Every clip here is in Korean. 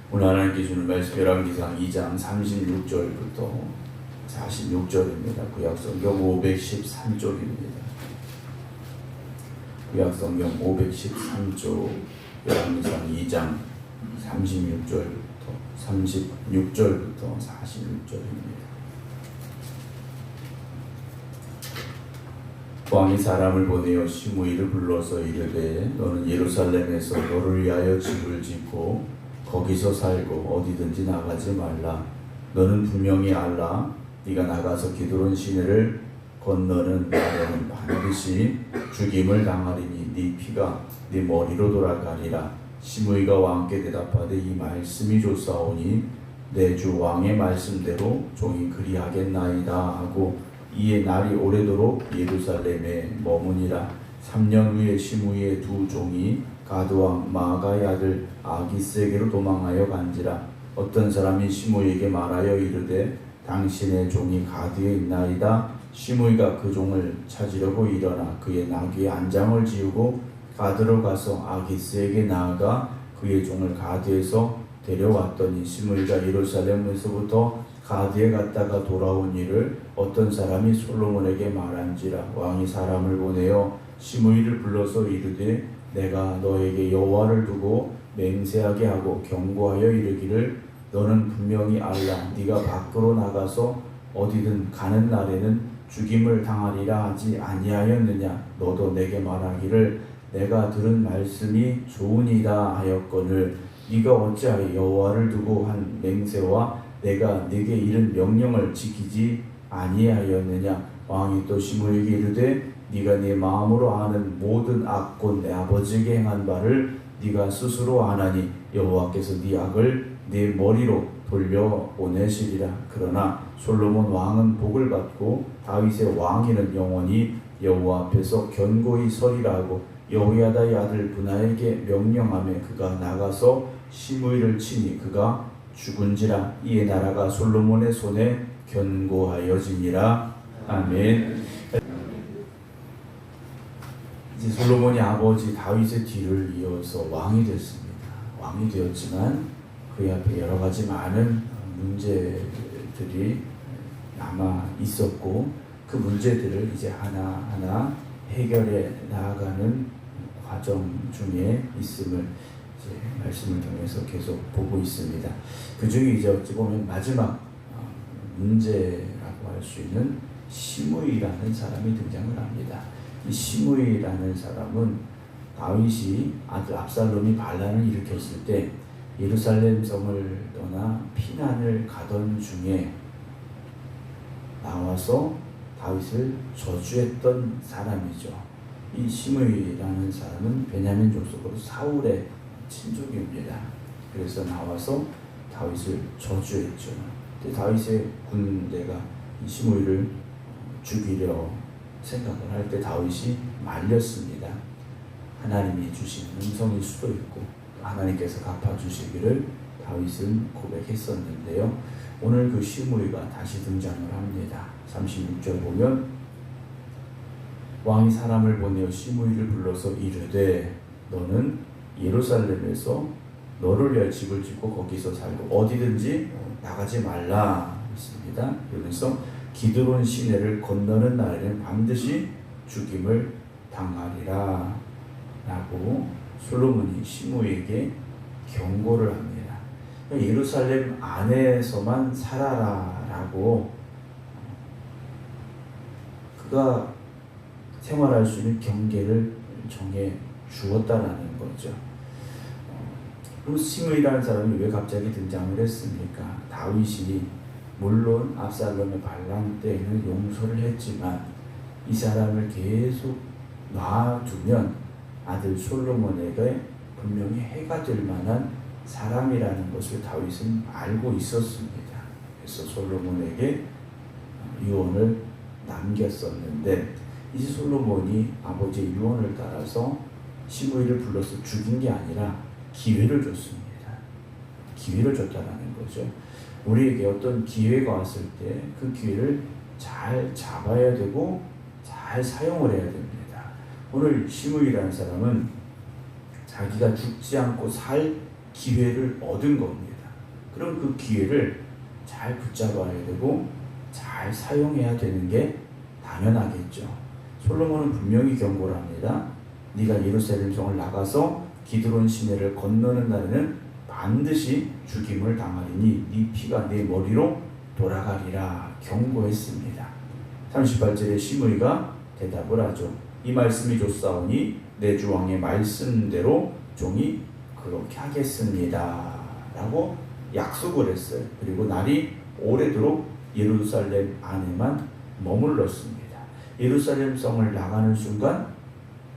오늘 하나님께 주는 말씀 열왕기상 2장 36절부터 46절입니다. 구약성경 513쪽입니다. 구약성경 513쪽 열왕기상 2장 36절부터 46절입니다. 왕이 사람을 보내어 시므이를 불러서 이르되 너는 예루살렘에서 너를 위하여 집을 짓고 거기서 살고 어디든지 나가지 말라. 너는 분명히 알라. 네가 나가서 기드론 시내를 건너는 날에는 반드시 죽임을 당하리니 네 피가 네 머리로 돌아가리라. 시므이가 왕께 대답하되 이 말씀이 좋사오니 내 주 왕의 말씀대로 종이 그리하겠나이다 하고 이에 날이 오래도록 예루살렘에 머무니라. 3년 후에 시므이의 두 종이 가드왕 마아가의 아들 아기스에게로 도망하여 간지라. 어떤 사람이 시므이에게 말하여 이르되 당신의 종이 가드에 있나이다. 시므이가 그 종을 찾으려고 일어나 그의 나귀의 안장을 지우고 가드로 가서 아기스에게 나아가 그의 종을 가드에서 데려왔더니 시므이가 예루살렘에서부터 가드에 갔다가 돌아온 일을 어떤 사람이 솔로몬에게 말한지라. 왕이 사람을 보내어 시므이를 불러서 이르되 내가 너에게 여호와를 두고 맹세하게 하고 경고하여 이르기를 너는 분명히 알라. 네가 밖으로 나가서 어디든 가는 날에는 죽임을 당하리라 하지 아니하였느냐. 너도 내게 말하기를 내가 들은 말씀이 좋으니이다 하였거늘 네가 어찌하여 여호와를 두고 한 맹세와 내가 네게 이른 명령을 지키지 아니하였느냐. 왕이 또 시므이에게 이르되 네가 네 마음으로 아는 모든 악 곧 내 아버지에게 행한 바를 네가 스스로 아나니 여호와께서 네 악을 네 머리로 돌려보내시리라. 그러나 솔로몬 왕은 복을 받고 다윗의 왕위는 영원히 여호와 앞에서 견고히 서리라 하고 여호야다의 아들 분하에게 명령하며 그가 나가서 시므이를 치니 그가 죽은지라. 이에 나라가 솔로몬의 손에 견고하여지니라. 아멘. 이제 솔로몬이 아버지 다윗의 뒤를 이어서 왕이 됐습니다. 왕이 되었지만 그 앞에 여러 가지 많은 문제들이 남아 있었고 그 문제들을 이제 하나하나 해결해 나아가는 과정 중에 있음을 이제 말씀을 통해서 계속 보고 있습니다. 그 중에 이제 어찌 보면 마지막 문제라고 할 수 있는 시므이라는 사람이 등장을 합니다. 이 시므이라는 사람은 다윗이 아들 압살롬이 반란을 일으켰을 때 예루살렘 성을 떠나 피난을 가던 중에 나와서 다윗을 저주했던 사람이죠. 이 시므이라는 사람은 베냐민 족속으로 사울의 친족입니다. 그래서 나와서 다윗을 저주했죠. 근데 다윗의 군대가 이 시므이를 죽이려 생각을 할 때 다윗이 말렸습니다. 하나님이 주신 음성일 수도 있고 하나님께서 갚아주시기를 다윗은 고백했었는데요. 오늘 그 시므이가 다시 등장을 합니다. 36절 보면 왕이 사람을 보내어 시므이를 불러서 이르되 너는 예루살렘에서 너를 위하여 집을 짓고 거기서 살고 어디든지 나가지 말라 했습니다. 그러면서 기드론 시내를 건너는 날에는 반드시 죽임을 당하리라 라고 솔로몬이 시므이에게 경고를 합니다. 예루살렘 안에서만 살아라 라고 그가 생활할 수 있는 경계를 정해 주었다라는 거죠. 그럼 시므이라는 사람이 왜 갑자기 등장을 했습니까? 다윗이 물론 압살롬의 반란 때에는 용서를 했지만 이 사람을 계속 놔두면 아들 솔로몬에게 분명히 해가 될 만한 사람이라는 것을 다윗은 알고 있었습니다. 그래서 솔로몬에게 유언을 남겼었는데 이제 솔로몬이 아버지의 유언을 따라서 시므이를 불러서 죽인 게 아니라 기회를 줬습니다. 기회를 줬다라는 거죠. 우리에게 어떤 기회가 왔을 때 그 기회를 잘 잡아야 되고 잘 사용을 해야 됩니다. 오늘 시므이라는 사람은 자기가 죽지 않고 살 기회를 얻은 겁니다. 그럼 그 기회를 잘 붙잡아야 되고 잘 사용해야 되는 게 당연하겠죠. 솔로몬은 분명히 경고를 합니다. 네가 예루살렘 성을 나가서 기드론 시내를 건너는 날에는 반드시 죽임을 당하리니 네 피가 네 머리로 돌아가리라 경고했습니다. 38절에 시므이가 대답을 하죠. 이 말씀이 좋사오니 내 주 왕의 말씀대로 종이 그렇게 하겠습니다 라고 약속을 했어요. 그리고 날이 오래도록 예루살렘 안에만 머물렀습니다. 예루살렘 성을 나가는 순간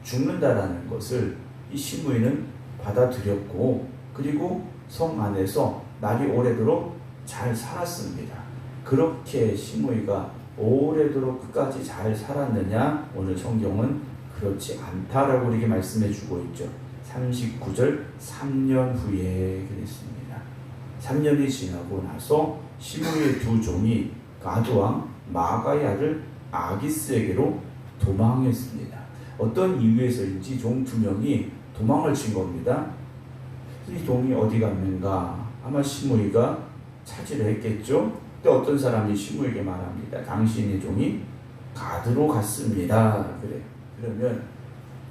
죽는다라는 것을 이 시므이는 받아들였고, 그리고 성 안에서 날이 오래도록 잘 살았습니다. 그렇게 시므이가 오래도록 끝까지 잘 살았느냐? 오늘 성경은 그렇지 않다라고 이렇게 말씀해 주고 있죠. 39절 3년 후에 그랬습니다. 3년이 지나고 나서 시므이의 두 종이 가드왕 마가의 아들 아기스에게로 도망했습니다. 어떤 이유에서인지 종 두 명이 도망을 친 겁니다. 이 종이 어디 갔는가? 아마 시므이가 차지를 했겠죠. 근데 어떤 사람이 시므이에게 말합니다. 당신의 종이 가드로 갔습니다. 그래. 그러면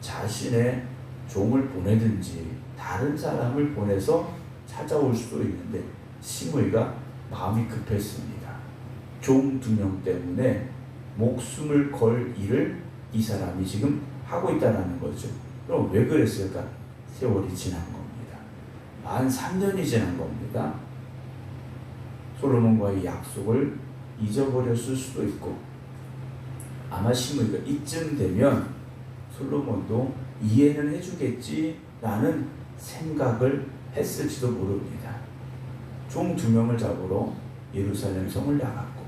자신의 종을 보내든지 다른 사람을 보내서 찾아올 수도 있는데 시므이가 마음이 급했습니다. 종 두 명 때문에 목숨을 걸 일을 이 사람이 지금 하고 있다는 거죠. 그럼 왜 그랬을까? 세월이 지난 겁니다. 만 3년이 지난 겁니다. 솔로몬과의 약속을 잊어버렸을 수도 있고, 아마 시므이가 이쯤 되면 솔로몬도 이해는 해주겠지라는 생각을 했을지도 모릅니다. 종 두 명을 잡으러 예루살렘 성을 나갔고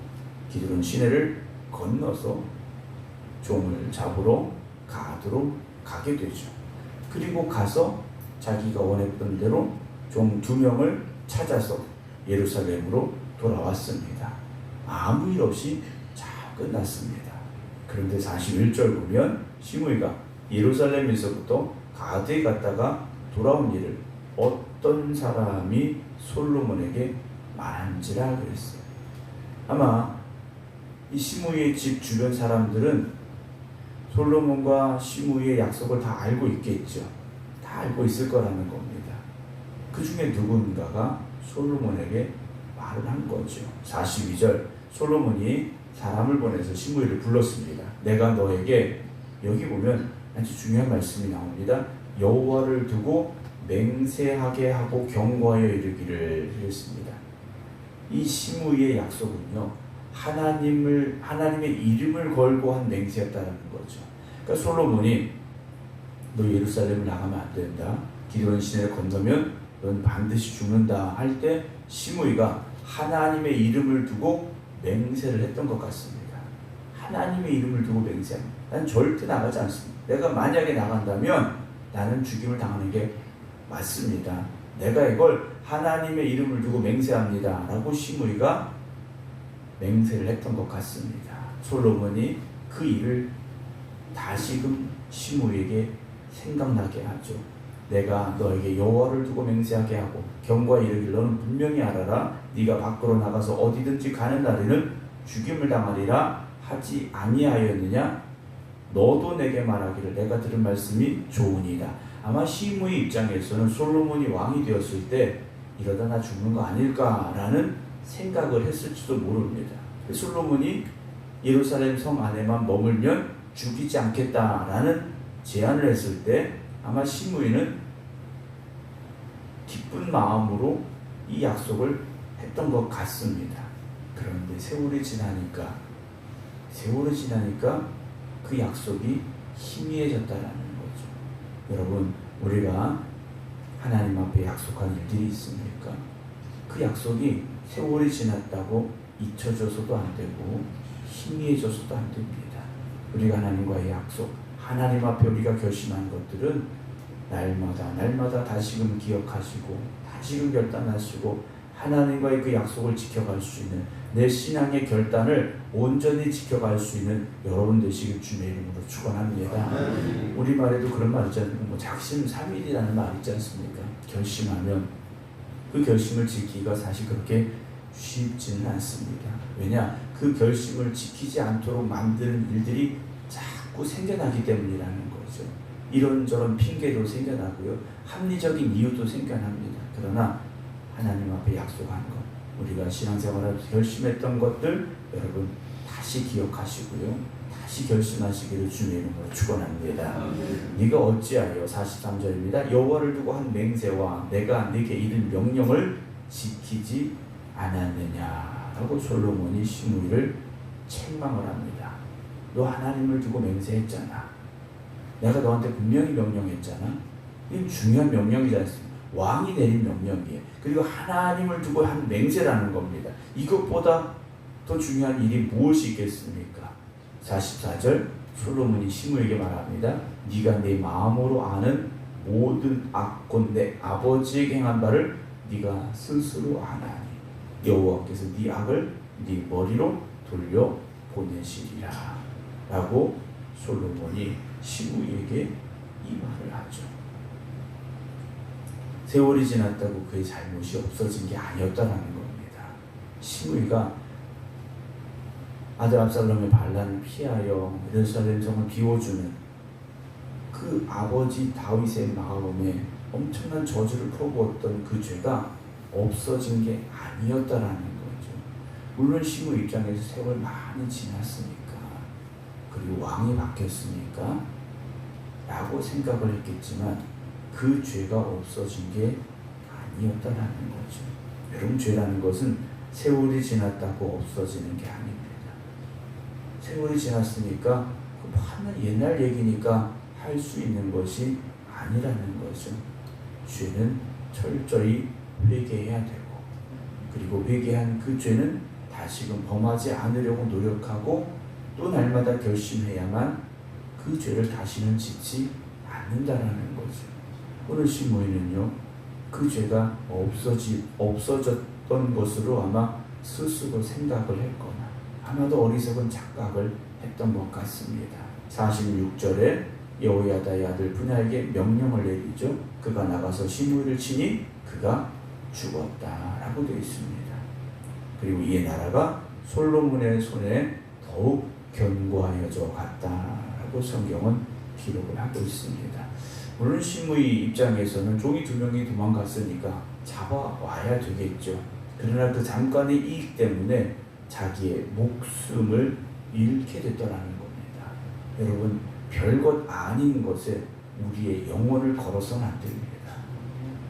기드론 시내를 건너서 종을 잡으러 가드로 가게 되죠. 그리고 가서 자기가 원했던 대로 종 두 명을 찾아서 예루살렘으로 돌아왔습니다. 아무 일 없이 잘 끝났습니다. 그런데 41절 보면 시므이가 예루살렘에서부터 가드에 갔다가 돌아온 일을 어떤 사람이 솔로몬에게 말한지라 그랬어요. 아마 이 시므이의 집 주변 사람들은 솔로몬과 시므이의 약속을 다 알고 있겠죠. 다 알고 있을 거라는 겁니다. 그 중에 누군가가 솔로몬에게 말을 한 거죠. 42절 솔로몬이 사람을 보내서 시므이를 불렀습니다. 내가 너에게, 여기 보면 아주 중요한 말씀이 나옵니다. 여호와를 두고 맹세하게 하고 경고하여 이르기를 했습니다. 이 시므이의 약속은요, 하나님의 이름을 걸고 한 맹세였다는 거죠. 그러니까 솔로몬이 너 예루살렘을 나가면 안 된다. 기드론 시내를 건너면 넌 반드시 죽는다 할 때 시므이가 하나님의 이름을 두고 맹세를 했던 것 같습니다. 하나님의 이름을 두고 맹세합니다. 난 절대 나가지 않습니다. 내가 만약에 나간다면 나는 죽임을 당하는 게 맞습니다. 내가 이걸 하나님의 이름을 두고 맹세합니다 라고 시므이가 맹세를 했던 것 같습니다. 솔로몬이 그 일을 다시금 시므이에게 생각나게 하죠. 내가 너에게 여호와를 두고 맹세하게 하고 경고하여 이르기를 너는 분명히 알아라. 네가 밖으로 나가서 어디든지 가는 날에는 죽임을 당하리라 하지 아니하였느냐? 너도 내게 말하기를 내가 들은 말씀이 좋으니이다. 아마 시므이 입장에서는 솔로몬이 왕이 되었을 때 이러다 나 죽는 거 아닐까라는 생각을 했을지도 모릅니다. 솔로몬이 예루살렘 성 안에만 머물면 죽이지 않겠다라는 제안을 했을 때 아마 시므이는 기쁜 마음으로 이 약속을 했던 것 같습니다. 그런데 세월이 지나니까 그 약속이 희미해졌다라는 거죠. 여러분, 우리가 하나님 앞에 약속한 일들이 있습니까? 그 약속이 세월이 지났다고 잊혀져서도 안 되고 희미해져서도 안 됩니다. 우리가 하나님과의 약속, 하나님 앞에 우리가 결심한 것들은 날마다 다시금 기억하시고 다시금 결단하시고 하나님과의 그 약속을 지켜갈 수 있는, 내 신앙의 결단을 온전히 지켜갈 수 있는 여러분 되시길 주님의 이름으로 축원합니다. 우리말에도 그런 말 있잖아요. 작심삼일이라는 말 있지 않습니까? 결심하면 그 결심을 지키기가 사실 그렇게 쉽지는 않습니다. 왜냐? 그 결심을 지키지 않도록 만드는 일들이 자꾸 생겨나기 때문이라는 거죠. 이런저런 핑계도 생겨나고요. 합리적인 이유도 생겨납니다. 그러나 하나님 앞에 약속한 것, 우리가 신앙생활을 결심했던 것들 여러분 다시 기억하시고요. 다시 결심하시기를 주님의 이름으로 축원합니다. 네가 어찌하여 43절입니다. 여호와를 두고 한 맹세와 내가 네게 이른 명령을 지키지 않았느냐라고 솔로몬이 시므이를 책망을 합니다. 너 하나님을 두고 맹세했잖아. 내가 너한테 분명히 명령했잖아. 이건 중요한 명령이지 않습니까? 왕이 내린 명령이에요. 그리고 하나님을 두고 한 맹세라는 겁니다. 이것보다 더 중요한 일이 무엇이 있겠습니까? 44절 솔로몬이 시므이에게 말합니다. 네가 내 마음으로 아는 모든 악곧 내 아버지에게 행한 바를 네가 스스로 아나니 여호와께서 네 악을 네 머리로 돌려 보내시리라 라고 솔로몬이 시므이에게 이 말을 하죠. 세월이 지났다고 그의 잘못이 없어진 게 아니었다라는 겁니다. 시므이가 아들 압살롬의 반란을 피하여 예루살렘 성을 비워주는 그 아버지 다윗의 마음에 엄청난 저주를 퍼부었던 그 죄가 없어진 게 아니었다라는 거죠. 물론 시므이 입장에서 세월 많이 지났으니까 그리고 왕이 바뀌었으니까 라고 생각을 했겠지만 그 죄가 없어진 게 아니었다라는 거죠. 여러분 죄라는 것은 세월이 지났다고 없어지는 게 아닙니다. 세월이 지났으니까 하는 옛날 얘기니까 할 수 있는 것이 아니라는 거죠. 죄는 철저히 회개해야 되고 그리고 회개한 그 죄는 다시금 범하지 않으려고 노력하고 또 날마다 결심해야만 그 죄를 다시는 짓지 않는다라는 거죠. 오늘 시므이는요 그 죄가 없어졌던 것으로 아마 스스로 생각을 했거나 아마도 어리석은 착각을 했던 것 같습니다. 46절에 여호야다의 아들 분야에게 명령을 내리죠. 그가 나가서 시므이를 치니 그가 죽었다라고 되어 있습니다. 그리고 이 나라가 솔로몬의 손에 더욱 견고하여져 갔다라고 성경은 기록을 하고 있습니다. 물론 시므이 입장에서는 종이 2명이 도망갔으니까 잡아와야 되겠죠. 그러나 그 잠깐의 이익 때문에 자기의 목숨을 잃게 됐다라는 겁니다. 여러분 별것 아닌 것에 우리의 영혼을 걸어서는 안 됩니다.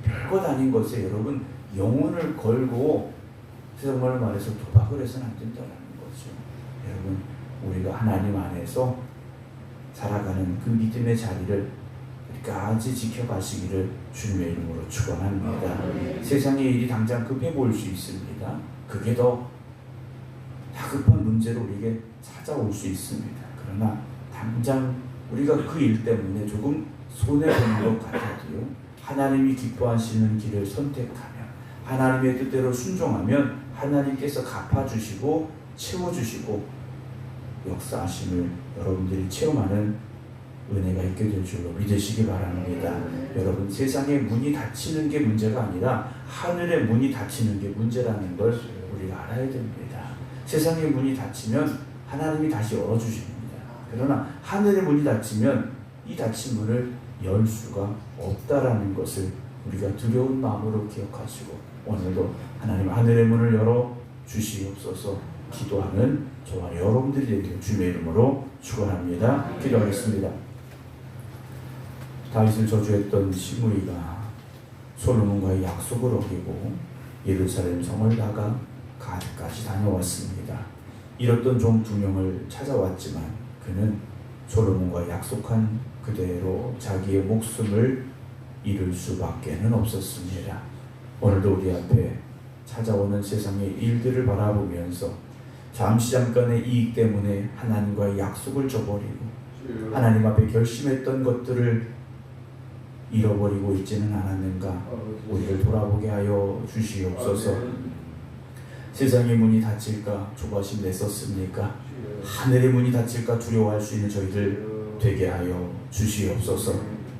별것 아닌 것에 여러분 영혼을 걸고 정말 말해서 도박을 해서는 안 된다는 거죠. 여러분 우리가 하나님 안에서 살아가는 그 믿음의 자리를 끝까지 지켜가시기를 주님의 이름으로 축원합니다. 세상의 일이 당장 급해 보일 수 있습니다. 그게 더 다급한 문제로 우리에게 찾아올 수 있습니다. 그러나 당장 우리가 그 일 때문에 조금 손해보는 것 같아도요. 하나님이 기뻐하시는 길을 선택하면 하나님의 뜻대로 순종하면 하나님께서 갚아주시고 채워주시고 역사하심을 여러분들이 체험하는 은혜가 있게 될 줄로 믿으시기 바랍니다. 여러분 세상의 문이 닫히는 게 문제가 아니라 하늘의 문이 닫히는 게 문제라는 걸 우리가 알아야 됩니다. 세상의 문이 닫히면 하나님이 다시 열어주십니다. 그러나 하늘의 문이 닫히면 이 닫힌 문을 열 수가 없다라는 것을 우리가 두려운 마음으로 기억하시고 오늘도 하나님 하늘의 문을 열어 주시옵소서 기도하는 저와 여러분들이 되길 주님의 이름으로 축원합니다. 기도하겠습니다. 다윗을 저주했던 시므이가 솔로몬과의 약속을 어기고 예루살렘 성을 나가 갓까지 다녀왔습니다. 잃었던 종 2명을 찾아왔지만 그는 솔로몬과 약속한 그대로 자기의 목숨을 잃을 수밖에는 없었습니다. 오늘도 우리 앞에 찾아오는 세상의 일들을 바라보면서 잠깐의 이익 때문에 하나님과의 약속을 저버리고 하나님 앞에 결심했던 것들을 잃어버리고 있지는 않았는가 우리를 돌아보게 하여 주시옵소서. 세상의 문이 닫힐까 조바심 냈었습니까? 하늘의 문이 닫힐까 두려워할 수 있는 저희들 되게 하여 주시옵소서.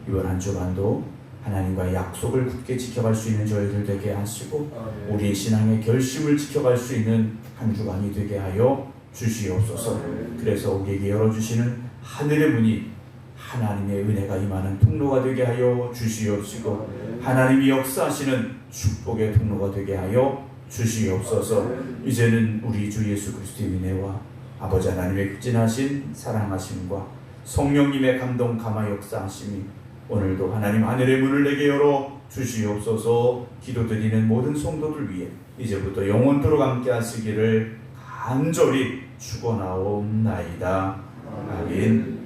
이번 한 주간도 하나님과의 약속을 굳게 지켜갈 수 있는 저희들 되게 하시고 우리 신앙의 결심을 지켜갈 수 있는 한 주간이 되게 하여 주시옵소서. 그래서 우리에게 열어주시는 하늘의 문이 하나님의 은혜가 임하는 통로가 되게 하여 주시옵시고 하나님이 역사하시는 축복의 통로가 되게 하여 주시옵소서. 이제는 우리 주 예수 그리스도의 은혜와 아버지 하나님의 극진하신 사랑하심과 성령님의 감동 감화 역사하심이 오늘도 하나님 하늘의 문을 내게 열어 주시옵소서. 기도드리는 모든 성도들 위해 이제부터 영원토록 함께 하시기를 간절히 축원하옵나이다. 아멘.